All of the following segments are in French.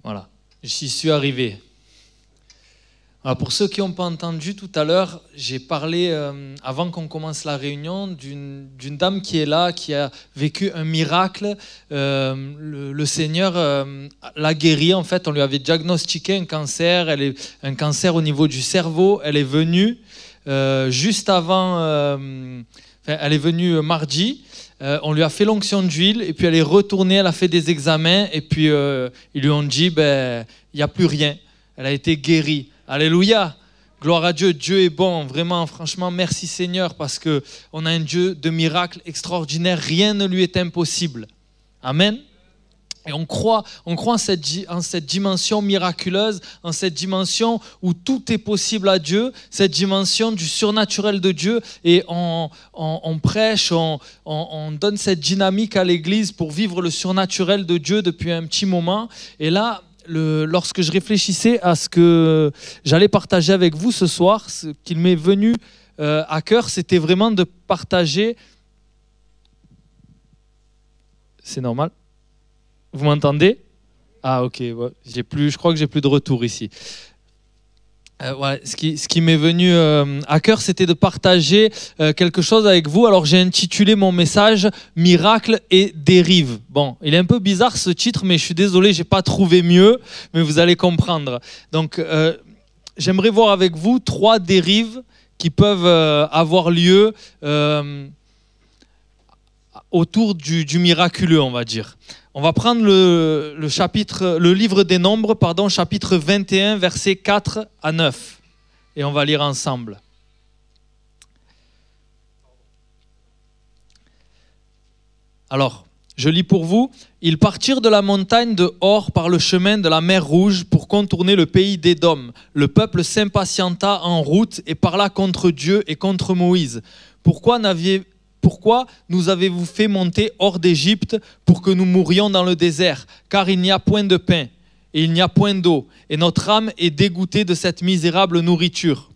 Voilà, j'y suis arrivé. Alors pour ceux qui n'ont pas entendu tout à l'heure, j'ai parlé, avant qu'on commence la réunion, d'une dame qui est là, qui a vécu un miracle. Le Seigneur l'a guérie. En fait, on lui avait diagnostiqué un cancer. Un cancer au niveau du cerveau. Elle est venue juste avant... elle est venue mardi. On lui a fait l'onction d'huile et puis elle est retournée, elle a fait des examens et puis ils lui ont dit, il n'y a plus rien. Elle a été guérie. Alléluia, gloire à Dieu, Dieu est bon, vraiment, franchement, merci Seigneur, parce qu'on a un Dieu de miracles extraordinaires, rien ne lui est impossible. Amen. Et on croit en cette dimension miraculeuse, en cette dimension où tout est possible à Dieu, cette dimension du surnaturel de Dieu, et on prêche, on donne cette dynamique à l'Église pour vivre le surnaturel de Dieu depuis un petit moment, et là, lorsque je réfléchissais à ce que j'allais partager avec vous ce soir, ce qu'il m'est venu à cœur, c'était vraiment de partager... C'est normal ? Vous m'entendez ? Ah ok, ouais, je crois que j'ai plus de retour ici. Voilà, ce qui m'est venu à cœur, c'était de partager quelque chose avec vous. Alors j'ai intitulé mon message « Miracle et dérive ». Bon, il est un peu bizarre ce titre, mais je suis désolé, je n'ai pas trouvé mieux, mais vous allez comprendre. Donc j'aimerais voir avec vous 3 dérives qui peuvent avoir lieu autour du miraculeux, on va dire. On va prendre le livre des Nombres, chapitre 21, versets 4 à 9. Et on va lire ensemble. Alors, je lis pour vous. Ils partirent de la montagne de Hor par le chemin de la mer Rouge pour contourner le pays d'Édom. Le peuple s'impatienta en route et parla contre Dieu et contre Moïse. Pourquoi nous avez-vous fait monter hors d'Égypte pour que nous mourions dans le désert? Car il n'y a point de pain et il n'y a point d'eau, et notre âme est dégoûtée de cette misérable nourriture.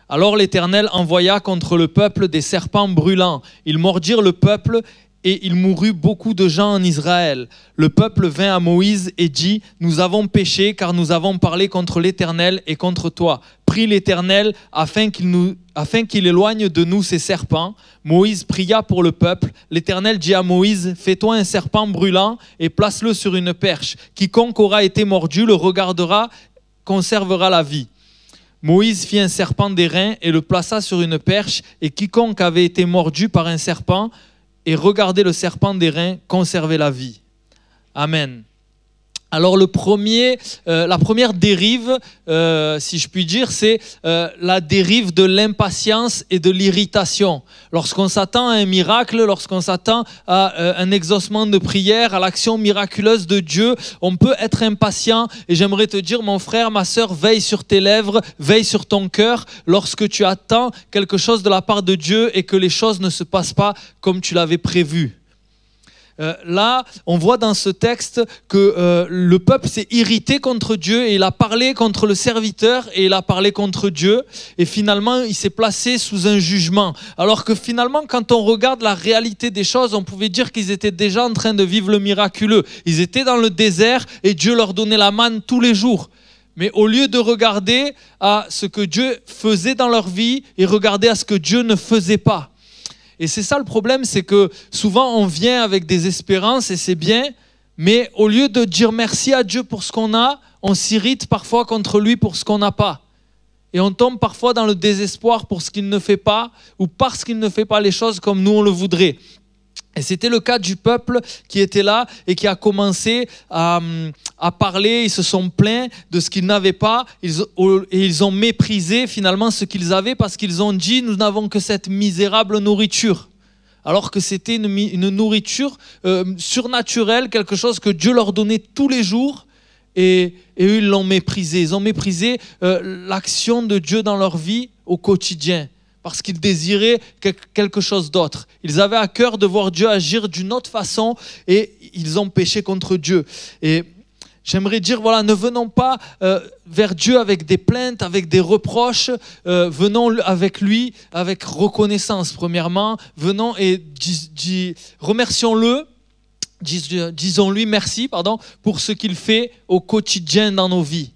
Alors l'Éternel envoya contre le peuple des serpents brûlants. Ils mordirent le peuple et il mourut beaucoup de gens en Israël. Le peuple vint à Moïse et dit, « Nous avons péché car nous avons parlé contre l'Éternel et contre toi. Prie l'Éternel afin qu'il éloigne de nous ces serpents. » Moïse pria pour le peuple. L'Éternel dit à Moïse, « Fais-toi un serpent brûlant et place-le sur une perche. Quiconque aura été mordu le regardera, conservera la vie. » Moïse fit un serpent d'airain et le plaça sur une perche, et quiconque avait été mordu par un serpent et regardait le serpent d'airain conservait la vie. Amen. Alors la première dérive, si je puis dire, c'est la dérive de l'impatience et de l'irritation. Lorsqu'on s'attend à un miracle, lorsqu'on s'attend à un exaucement de prière, à l'action miraculeuse de Dieu, on peut être impatient. Et j'aimerais te dire, mon frère, ma sœur, veille sur tes lèvres, veille sur ton cœur lorsque tu attends quelque chose de la part de Dieu et que les choses ne se passent pas comme tu l'avais prévu. Là, on voit dans ce texte que le peuple s'est irrité contre Dieu et il a parlé contre le serviteur et il a parlé contre Dieu et finalement il s'est placé sous un jugement. Alors que finalement, quand on regarde la réalité des choses, on pouvait dire qu'ils étaient déjà en train de vivre le miraculeux. Ils étaient dans le désert et Dieu leur donnait la manne tous les jours. Mais au lieu de regarder à ce que Dieu faisait dans leur vie, ils regardaient à ce que Dieu ne faisait pas. Et c'est ça le problème, c'est que souvent on vient avec des espérances et c'est bien, mais au lieu de dire merci à Dieu pour ce qu'on a, on s'irrite parfois contre lui pour ce qu'on n'a pas. Et on tombe parfois dans le désespoir pour ce qu'il ne fait pas ou parce qu'il ne fait pas les choses comme nous on le voudrait. Et c'était le cas du peuple qui était là et qui a commencé à parler, ils se sont plaints de ce qu'ils n'avaient pas et ils ont méprisé finalement ce qu'ils avaient parce qu'ils ont dit « nous n'avons que cette misérable nourriture ». Alors que c'était une nourriture surnaturelle, quelque chose que Dieu leur donnait tous les jours et eux ils l'ont méprisé. Ils ont méprisé l'action de Dieu dans leur vie au quotidien. Parce qu'ils désiraient quelque chose d'autre. Ils avaient à cœur de voir Dieu agir d'une autre façon et ils ont péché contre Dieu. Et j'aimerais dire, voilà, ne venons pas vers Dieu avec des plaintes, avec des reproches. Venons avec lui, avec reconnaissance, premièrement. Venons et remercions-le Disons-lui merci, pour ce qu'il fait au quotidien dans nos vies.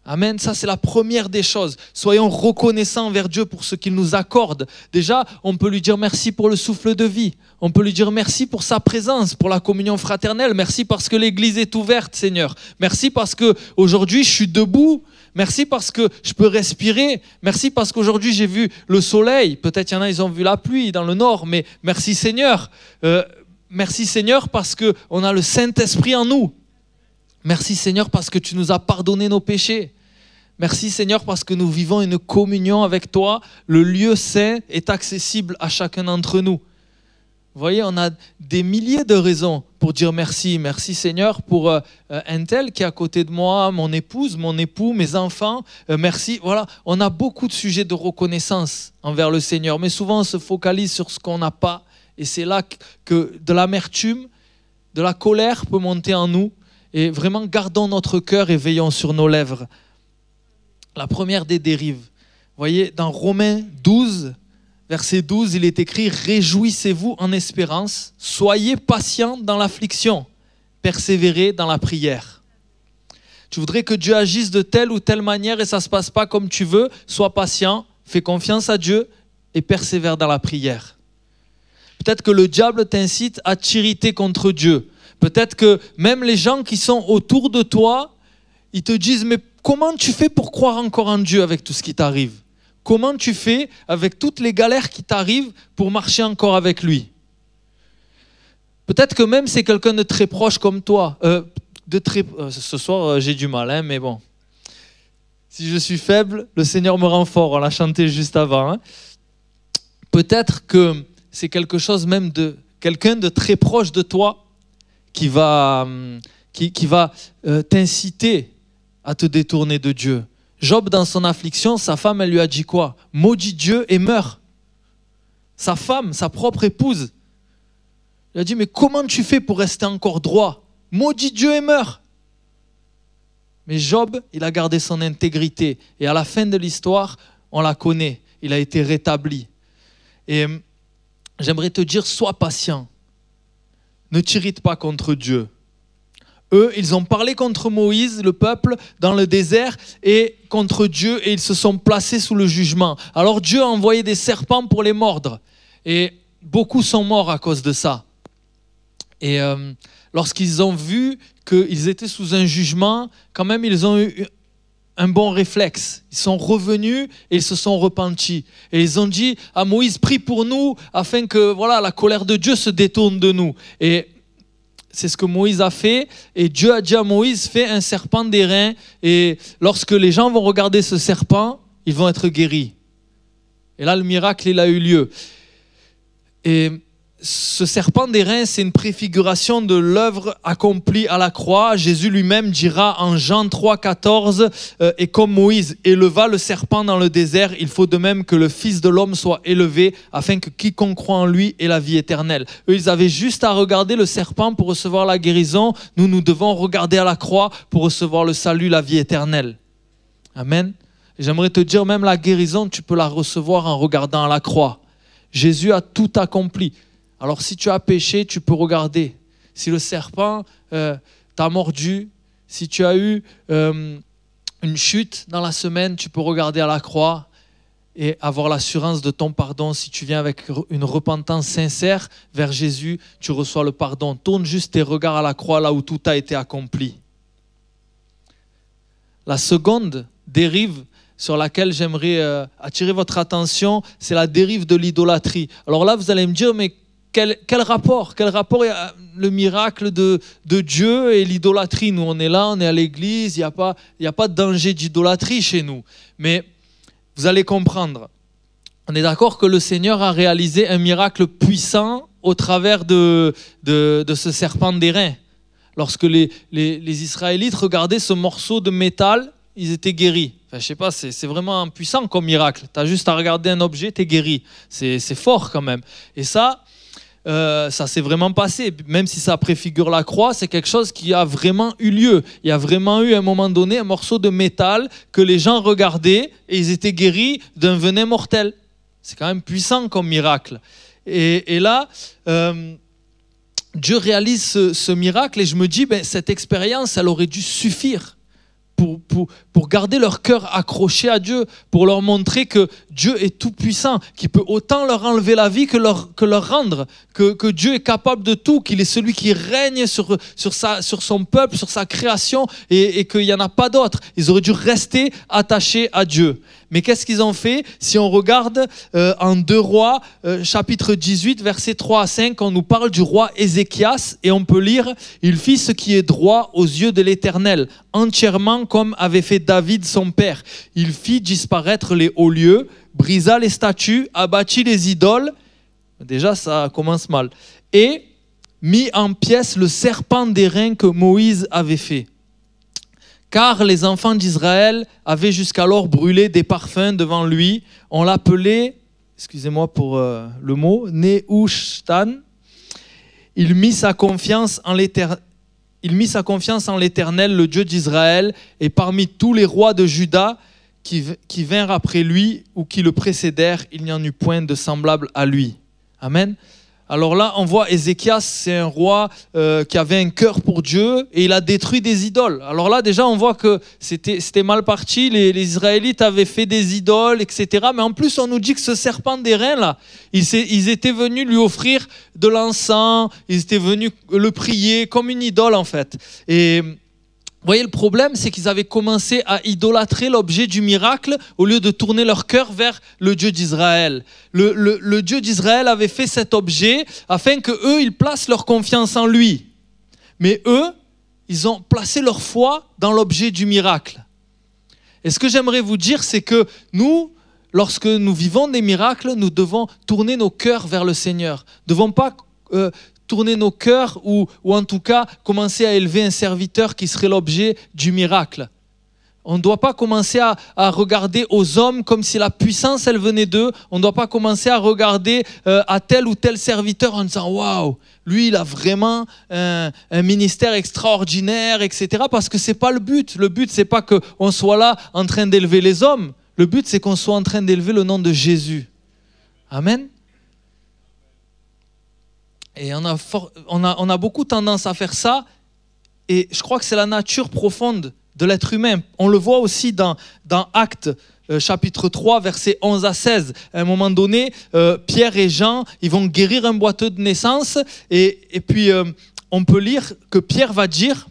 Amen, ça c'est la première des choses. Soyons reconnaissants envers Dieu pour ce qu'il nous accorde. Déjà, on peut lui dire merci pour le souffle de vie. On peut lui dire merci pour sa présence, pour la communion fraternelle. Merci parce que l'église est ouverte, Seigneur. Merci parce qu'aujourd'hui je suis debout. Merci parce que je peux respirer. Merci parce qu'aujourd'hui j'ai vu le soleil. Peut-être il y en a, ils ont vu la pluie dans le nord, mais merci Seigneur. Merci Seigneur parce qu'on a le Saint-Esprit en nous. Merci Seigneur parce que tu nous as pardonné nos péchés. Merci Seigneur parce que nous vivons une communion avec toi. Le lieu saint est accessible à chacun d'entre nous. Vous voyez, on a des milliers de raisons pour dire merci. Merci Seigneur pour un tel qui est à côté de moi, mon épouse, mon époux, mes enfants. Merci. Voilà, on a beaucoup de sujets de reconnaissance envers le Seigneur. Mais souvent on se focalise sur ce qu'on n'a pas. Et c'est là que de l'amertume, de la colère peut monter en nous. Et vraiment, gardons notre cœur et veillons sur nos lèvres. La première des dérives. Vous voyez, dans Romains 12, verset 12, il est écrit « Réjouissez-vous en espérance, soyez patients dans l'affliction, persévérez dans la prière. » Tu voudrais que Dieu agisse de telle ou telle manière et ça ne se passe pas comme tu veux, sois patient, fais confiance à Dieu et persévère dans la prière. Peut-être que le diable t'incite à t'irriter contre Dieu. Peut-être que même les gens qui sont autour de toi, ils te disent « Mais comment tu fais pour croire encore en Dieu avec tout ce qui t'arrive ? Comment tu fais avec toutes les galères qui t'arrivent pour marcher encore avec lui ?» Peut-être que même c'est quelqu'un de très proche comme toi. Ce soir, j'ai du mal, mais bon. Si je suis faible, le Seigneur me rend fort. On l'a chanté juste avant. Peut-être que c'est quelque chose même de quelqu'un de très proche de toi qui va t'inciter à te détourner de Dieu. Job, dans son affliction, sa femme, elle lui a dit quoi ? Maudis Dieu et meurs. Sa femme, sa propre épouse, elle a dit, mais comment tu fais pour rester encore droit ? Maudis Dieu et meurs. Mais Job, il a gardé son intégrité. Et à la fin de l'histoire, on la connaît. Il a été rétabli. Et j'aimerais te dire, sois patient. Ne t'irrite pas contre Dieu. Eux, ils ont parlé contre Moïse, le peuple, dans le désert, et contre Dieu, et ils se sont placés sous le jugement. Alors Dieu a envoyé des serpents pour les mordre. Et beaucoup sont morts à cause de ça. Et lorsqu'ils ont vu qu'ils étaient sous un jugement, quand même, ils ont eu un bon réflexe. Ils sont revenus et ils se sont repentis. Et ils ont dit à Moïse, prie pour nous afin que la colère de Dieu se détourne de nous. Et c'est ce que Moïse a fait. Et Dieu a dit à Moïse, fais un serpent d'airain. Et lorsque les gens vont regarder ce serpent, ils vont être guéris. Et là, le miracle, il a eu lieu. Et ce serpent d'airain, c'est une préfiguration de l'œuvre accomplie à la croix. Jésus lui-même dira en Jean 3, 14, « Et comme Moïse éleva le serpent dans le désert, il faut de même que le Fils de l'homme soit élevé, afin que quiconque croit en lui ait la vie éternelle. » Eux, ils avaient juste à regarder le serpent pour recevoir la guérison. Nous devons regarder à la croix pour recevoir le salut, la vie éternelle. Amen. Et j'aimerais te dire, même la guérison, tu peux la recevoir en regardant à la croix. Jésus a tout accompli. Alors si tu as péché, tu peux regarder. Si le serpent t'a mordu, si tu as eu une chute dans la semaine, tu peux regarder à la croix et avoir l'assurance de ton pardon. Si tu viens avec une repentance sincère vers Jésus, tu reçois le pardon. Tourne juste tes regards à la croix, là où tout a été accompli. La seconde dérive sur laquelle j'aimerais attirer votre attention, c'est la dérive de l'idolâtrie. Alors là, vous allez me dire, mais quel rapport il y a le miracle de Dieu et l'idolâtrie? Nous, on est là, on est à l'église, il n'y a pas de danger d'idolâtrie chez nous. Mais vous allez comprendre. On est d'accord que le Seigneur a réalisé un miracle puissant au travers de ce serpent d'airain. Lorsque les Israélites regardaient ce morceau de métal, ils étaient guéris. Enfin, je sais pas, c'est vraiment puissant comme miracle. Tu as juste à regarder un objet, tu es guéri. C'est fort quand même. Et ça s'est vraiment passé. Même si ça préfigure la croix, c'est quelque chose qui a vraiment eu lieu. Il y a vraiment eu à un moment donné un morceau de métal que les gens regardaient et ils étaient guéris d'un venin mortel. C'est quand même puissant comme miracle. Et là, Dieu réalise ce miracle et je me dis, cette expérience, elle aurait dû suffire pour garder leur cœur accroché à Dieu, pour leur montrer que Dieu est tout puissant, qu'il peut autant leur enlever la vie que leur rendre, que Dieu est capable de tout, qu'il est celui qui règne sur son peuple, sur sa création et qu'il n'y en a pas d'autre. Ils auraient dû rester attachés à Dieu. Mais qu'est-ce qu'ils ont fait? Si on regarde en 2 Rois, chapitre 18, versets 3 à 5, on nous parle du roi Ézéchias et on peut lire « Il fit ce qui est droit aux yeux de l'Éternel, entièrement comme avait fait David son père. Il fit disparaître les hauts lieux, brisa les statues, abattit les idoles. » Déjà, ça commence mal. « Et mit en pièces le serpent d'airain que Moïse avait fait. » Car les enfants d'Israël avaient jusqu'alors brûlé des parfums devant lui. On l'appelait, excusez-moi pour le mot, Nehushtan. Il mit sa confiance en l'Éternel, le Dieu d'Israël, et parmi tous les rois de Juda qui vinrent après lui ou qui le précédèrent, il n'y en eut point de semblable à lui. Amen. Alors là, on voit Ézéchias, c'est un roi qui avait un cœur pour Dieu et il a détruit des idoles. Alors là, déjà, on voit que c'était mal parti. Les Israélites avaient fait des idoles, etc. Mais en plus, on nous dit que ce serpent d'airain, là, ils étaient venus lui offrir de l'encens, ils étaient venus le prier comme une idole, en fait. Et vous voyez, le problème, c'est qu'ils avaient commencé à idolâtrer l'objet du miracle au lieu de tourner leur cœur vers le Dieu d'Israël. Le Dieu d'Israël avait fait cet objet afin qu'eux, ils placent leur confiance en lui. Mais eux, ils ont placé leur foi dans l'objet du miracle. Et ce que j'aimerais vous dire, c'est que nous, lorsque nous vivons des miracles, nous devons tourner nos cœurs vers le Seigneur. Nous ne devons pas tourner nos cœurs ou en tout cas commencer à élever un serviteur qui serait l'objet du miracle. On ne doit pas commencer à regarder aux hommes comme si la puissance elle venait d'eux. On ne doit pas commencer à regarder à tel ou tel serviteur en disant waouh, lui il a vraiment un ministère extraordinaire, etc. Parce que c'est pas le but. Le but c'est pas qu'on soit là en train d'élever les hommes. Le but c'est qu'on soit en train d'élever le nom de Jésus. Amen. Et on a beaucoup tendance à faire ça, et je crois que c'est la nature profonde de l'être humain. On le voit aussi dans Actes, chapitre 3, versets 11 à 16. À un moment donné, Pierre et Jean, ils vont guérir un boiteux de naissance, et puis on peut lire que Pierre va dire,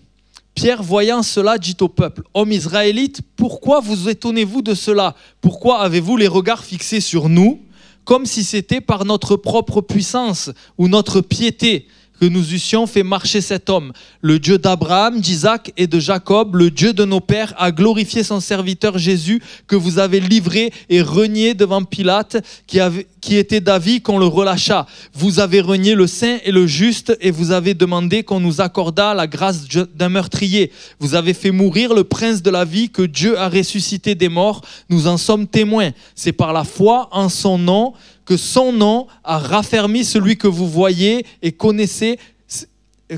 Pierre, voyant cela, dit au peuple, « Hommes israélites, pourquoi vous étonnez-vous de cela? Pourquoi avez-vous les regards fixés sur nous ? Comme si c'était par notre propre puissance ou notre piété que nous eussions fait marcher cet homme. Le Dieu d'Abraham, d'Isaac et de Jacob, le Dieu de nos pères, a glorifié son serviteur Jésus que vous avez livré et renié devant Pilate, qui était d'avis qu'on le relâchât. Vous avez renié le saint et le juste et vous avez demandé qu'on nous accordât la grâce d'un meurtrier. Vous avez fait mourir le prince de la vie que Dieu a ressuscité des morts. Nous en sommes témoins. C'est par la foi en son nom que son nom a raffermi celui que vous voyez et connaissez,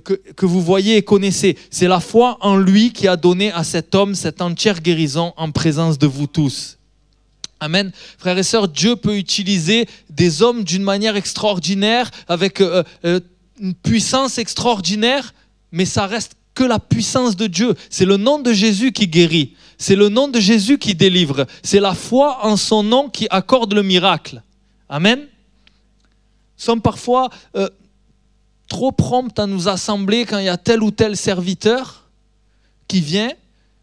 que vous voyez et connaissez. C'est la foi en lui qui a donné à cet homme cette entière guérison en présence de vous tous. Amen. Frères et sœurs, Dieu peut utiliser des hommes d'une manière extraordinaire, avec une puissance extraordinaire, mais ça reste que la puissance de Dieu. C'est le nom de Jésus qui guérit. C'est le nom de Jésus qui délivre. C'est la foi en son nom qui accorde le miracle. Amen. Nous sommes parfois trop prompts à nous assembler quand il y a tel ou tel serviteur qui vient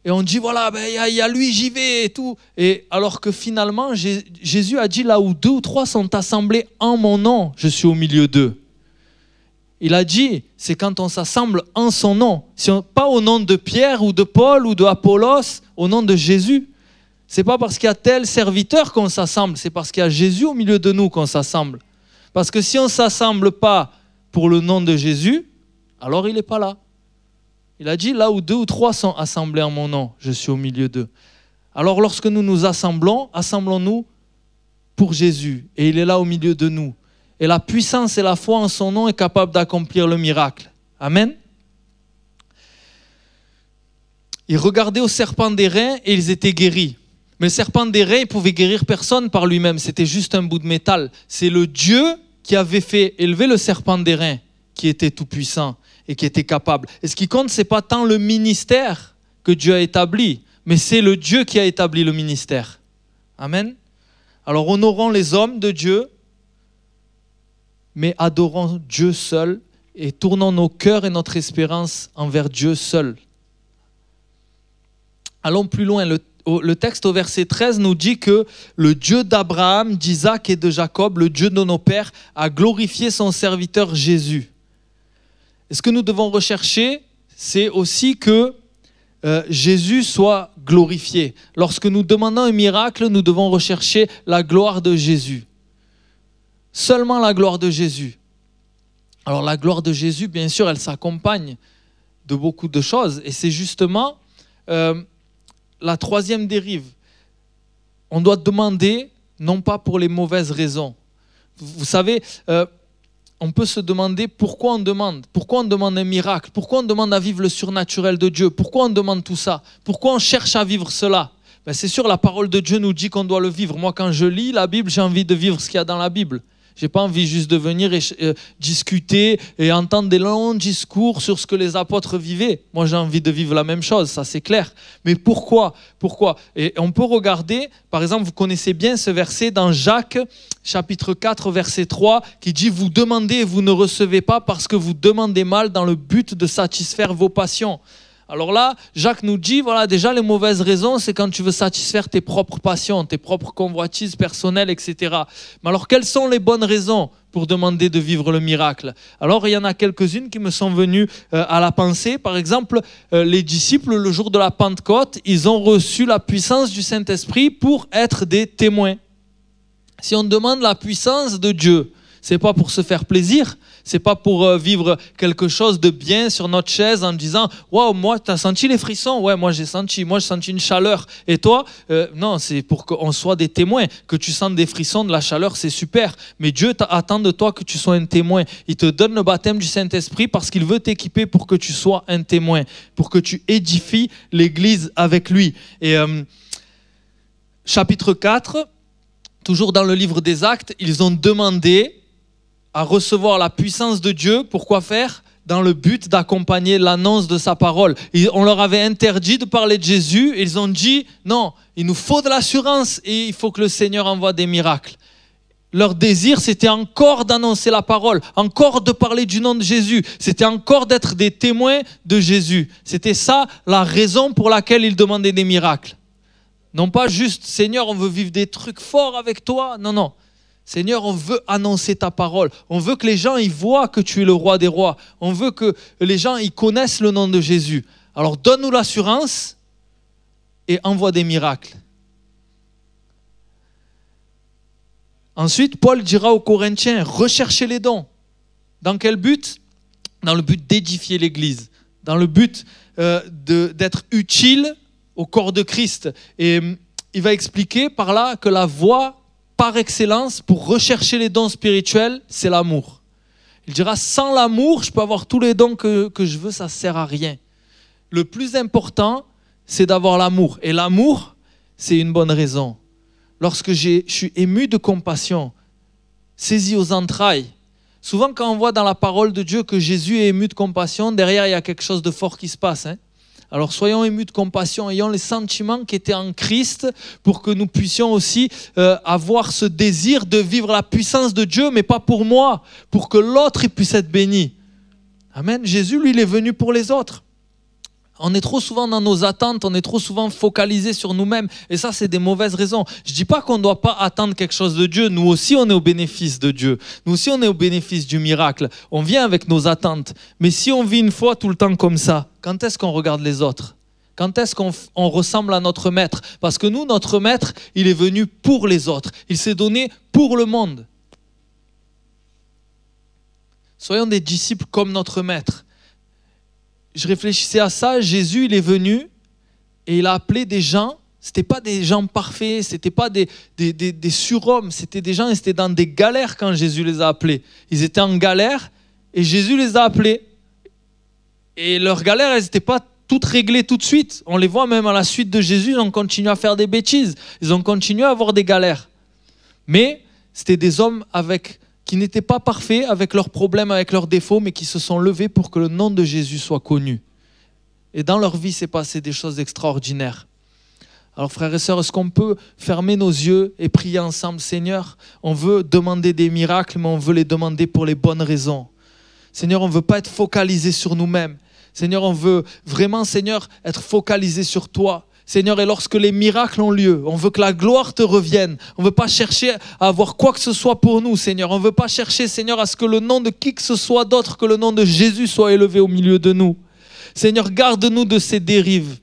et on dit voilà, il y a lui, j'y vais et tout. Et alors que finalement, Jésus a dit là où 2 ou 3 sont assemblés en mon nom, je suis au milieu d'eux. Il a dit, c'est quand on s'assemble en son nom, pas au nom de Pierre ou de Paul ou de Apollos, au nom de Jésus. C'est pas parce qu'il y a tel serviteur qu'on s'assemble, c'est parce qu'il y a Jésus au milieu de nous qu'on s'assemble. Parce que si on ne s'assemble pas pour le nom de Jésus, alors il n'est pas là. Il a dit, là où 2 ou 3 sont assemblés en mon nom, je suis au milieu d'eux. Alors lorsque nous nous assemblons, assemblons-nous pour Jésus. Et il est là au milieu de nous. Et la puissance et la foi en son nom est capable d'accomplir le miracle. Amen. Ils regardaient au serpent d'airain et ils étaient guéris. Mais le serpent d'airain, il ne pouvait guérir personne par lui-même. C'était juste un bout de métal. C'est le Dieu qui avait fait élever le serpent d'airain qui était tout-puissant et qui était capable. Et ce qui compte, ce n'est pas tant le ministère que Dieu a établi, mais c'est le Dieu qui a établi le ministère. Amen. Alors honorons les hommes de Dieu, mais adorons Dieu seul et tournons nos cœurs et notre espérance envers Dieu seul. Allons plus loin. Le texte au verset 13 nous dit que le Dieu d'Abraham, d'Isaac et de Jacob, le Dieu de nos pères, a glorifié son serviteur Jésus. Et ce que nous devons rechercher, c'est aussi que Jésus soit glorifié. Lorsque nous demandons un miracle, nous devons rechercher la gloire de Jésus. Seulement la gloire de Jésus. Alors la gloire de Jésus, bien sûr, elle s'accompagne de beaucoup de choses. Et c'est justement la troisième dérive. On doit demander, non pas pour les mauvaises raisons. Vous savez, on peut se demander pourquoi on demande. Pourquoi on demande un miracle? Pourquoi on demande à vivre le surnaturel de Dieu? Pourquoi on demande tout ça? Pourquoi on cherche à vivre cela? C'est sûr, la parole de Dieu nous dit qu'on doit le vivre. Moi, quand je lis la Bible, j'ai envie de vivre ce qu'il y a dans la Bible. Je n'ai pas envie juste de venir discuter et entendre des longs discours sur ce que les apôtres vivaient. Moi, j'ai envie de vivre la même chose, ça c'est clair. Mais pourquoi? Et on peut regarder, par exemple, vous connaissez bien ce verset dans Jacques, chapitre 4, verset 3, qui dit « Vous demandez et vous ne recevez pas parce que vous demandez mal dans le but de satisfaire vos passions. » Alors là, Jacques nous dit, voilà, déjà les mauvaises raisons, c'est quand tu veux satisfaire tes propres passions, tes propres convoitises personnelles, etc. Mais alors, quelles sont les bonnes raisons pour demander de vivre le miracle? Alors, il y en a quelques-unes qui me sont venues à la pensée. Par exemple, les disciples, le jour de la Pentecôte, ils ont reçu la puissance du Saint-Esprit pour être des témoins. Si on demande la puissance de Dieu, c'est pas pour se faire plaisir, c'est pas pour vivre quelque chose de bien sur notre chaise en disant « Waouh, moi, t'as senti les frissons? Ouais, moi j'ai senti une chaleur. Et toi ?» Non, c'est pour qu'on soit des témoins. Que tu sentes des frissons, de la chaleur, c'est super. Mais Dieu attend de toi que tu sois un témoin. Il te donne le baptême du Saint-Esprit parce qu'il veut t'équiper pour que tu sois un témoin, pour que tu édifies l'Église avec lui. Et chapitre 4, toujours dans le livre des Actes, ils ont demandé à recevoir la puissance de Dieu. Pourquoi faire? Dans le but d'accompagner l'annonce de sa parole. On leur avait interdit de parler de Jésus. Et ils ont dit, non, il nous faut de l'assurance et il faut que le Seigneur envoie des miracles. Leur désir, c'était encore d'annoncer la parole, encore de parler du nom de Jésus. C'était encore d'être des témoins de Jésus. C'était ça la raison pour laquelle ils demandaient des miracles. Non pas juste, Seigneur, on veut vivre des trucs forts avec toi. Non, non. Seigneur, on veut annoncer ta parole. On veut que les gens y voient que tu es le roi des rois. On veut que les gens y connaissent le nom de Jésus. Alors donne-nous l'assurance et envoie des miracles. Ensuite, Paul dira aux Corinthiens, recherchez les dons. Dans quel but? Dans le but d'édifier l'Église. Dans le but d'être utile au corps de Christ. Et il va expliquer par là que la voie par excellence pour rechercher les dons spirituels, c'est l'amour. Il dira, sans l'amour, je peux avoir tous les dons que je veux, ça ne sert à rien. Le plus important, c'est d'avoir l'amour. Et l'amour, c'est une bonne raison. Lorsque je suis ému de compassion, saisi aux entrailles, souvent quand on voit dans la parole de Dieu que Jésus est ému de compassion, derrière il y a quelque chose de fort qui se passe, hein. Alors soyons émus de compassion, ayons les sentiments qui étaient en Christ pour que nous puissions aussi avoir ce désir de vivre la puissance de Dieu, mais pas pour moi, pour que l'autre puisse être béni. Amen. Jésus, lui, il est venu pour les autres. On est trop souvent dans nos attentes, on est trop souvent focalisé sur nous-mêmes. Et ça, c'est des mauvaises raisons. Je ne dis pas qu'on ne doit pas attendre quelque chose de Dieu. Nous aussi, on est au bénéfice de Dieu. Nous aussi, on est au bénéfice du miracle. On vient avec nos attentes. Mais si on vit une foi tout le temps comme ça, quand est-ce qu'on regarde les autres? Quand est-ce qu'on ressemble à notre maître? Parce que nous, notre maître, il est venu pour les autres. Il s'est donné pour le monde. Soyons des disciples comme notre maître. Je réfléchissais à ça, Jésus, il est venu et il a appelé des gens, ce n'étaient pas des gens parfaits, ce n'étaient pas des surhommes, c'était des gens, ils étaient dans des galères quand Jésus les a appelés. Ils étaient en galère et Jésus les a appelés. Et leurs galères, elles n'étaient pas toutes réglées tout de suite. On les voit même à la suite de Jésus, ils ont continué à faire des bêtises, ils ont continué à avoir des galères. Mais c'était des hommes avec qui n'étaient pas parfaits avec leurs problèmes, avec leurs défauts, mais qui se sont levés pour que le nom de Jésus soit connu. Et dans leur vie, s'est passé des choses extraordinaires. Alors frères et sœurs, est-ce qu'on peut fermer nos yeux et prier ensemble? Seigneur, on veut demander des miracles, mais on veut les demander pour les bonnes raisons. Seigneur, on ne veut pas être focalisé sur nous-mêmes. Seigneur, on veut vraiment, Seigneur, être focalisé sur toi. Seigneur, et lorsque les miracles ont lieu, on veut que la gloire te revienne. On ne veut pas chercher à avoir quoi que ce soit pour nous, Seigneur. On ne veut pas chercher, Seigneur, à ce que le nom de qui que ce soit d'autre que le nom de Jésus soit élevé au milieu de nous. Seigneur, garde-nous de ces dérives.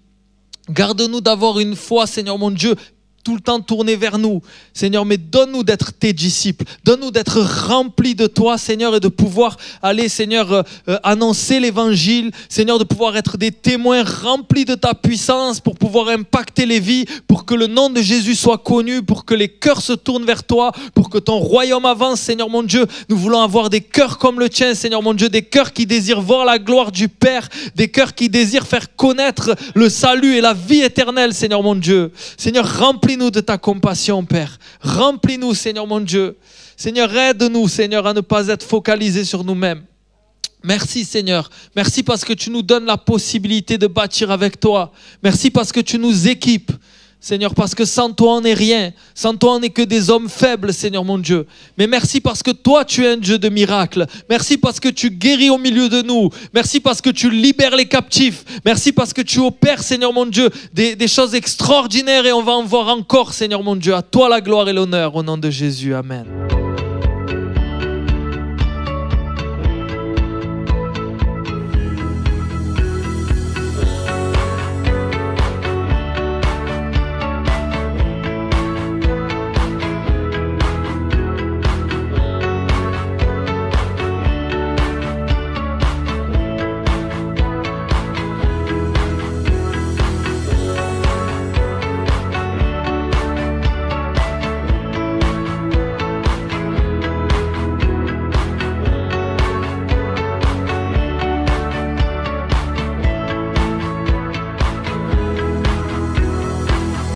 Garde-nous d'avoir une foi, Seigneur mon Dieu, tout le temps tournée vers nous. Seigneur, mais donne-nous d'être tes disciples. Donne-nous d'être remplis de toi, Seigneur, et de pouvoir aller, Seigneur, annoncer l'évangile. Seigneur, de pouvoir être des témoins remplis de ta puissance pour pouvoir impacter les vies, pour que le nom de Jésus soit connu, pour que les cœurs se tournent vers toi, pour que ton royaume avance, Seigneur mon Dieu. Nous voulons avoir des cœurs comme le tien, Seigneur mon Dieu, des cœurs qui désirent voir la gloire du Père, des cœurs qui désirent faire connaître le salut et la vie éternelle, Seigneur mon Dieu. Seigneur, remplis-nous de ta compassion, Père. Remplis-nous, Seigneur mon Dieu. Seigneur, aide-nous, Seigneur, à ne pas être focalisés sur nous-mêmes. Merci, Seigneur. Merci parce que tu nous donnes la possibilité de bâtir avec toi. Merci parce que tu nous équipes. Seigneur, parce que sans toi, on n'est rien. Sans toi, on n'est que des hommes faibles, Seigneur mon Dieu. Mais merci parce que toi, tu es un Dieu de miracles. Merci parce que tu guéris au milieu de nous. Merci parce que tu libères les captifs. Merci parce que tu opères, Seigneur mon Dieu, des choses extraordinaires et on va en voir encore, Seigneur mon Dieu. À toi la gloire et l'honneur, au nom de Jésus. Amen.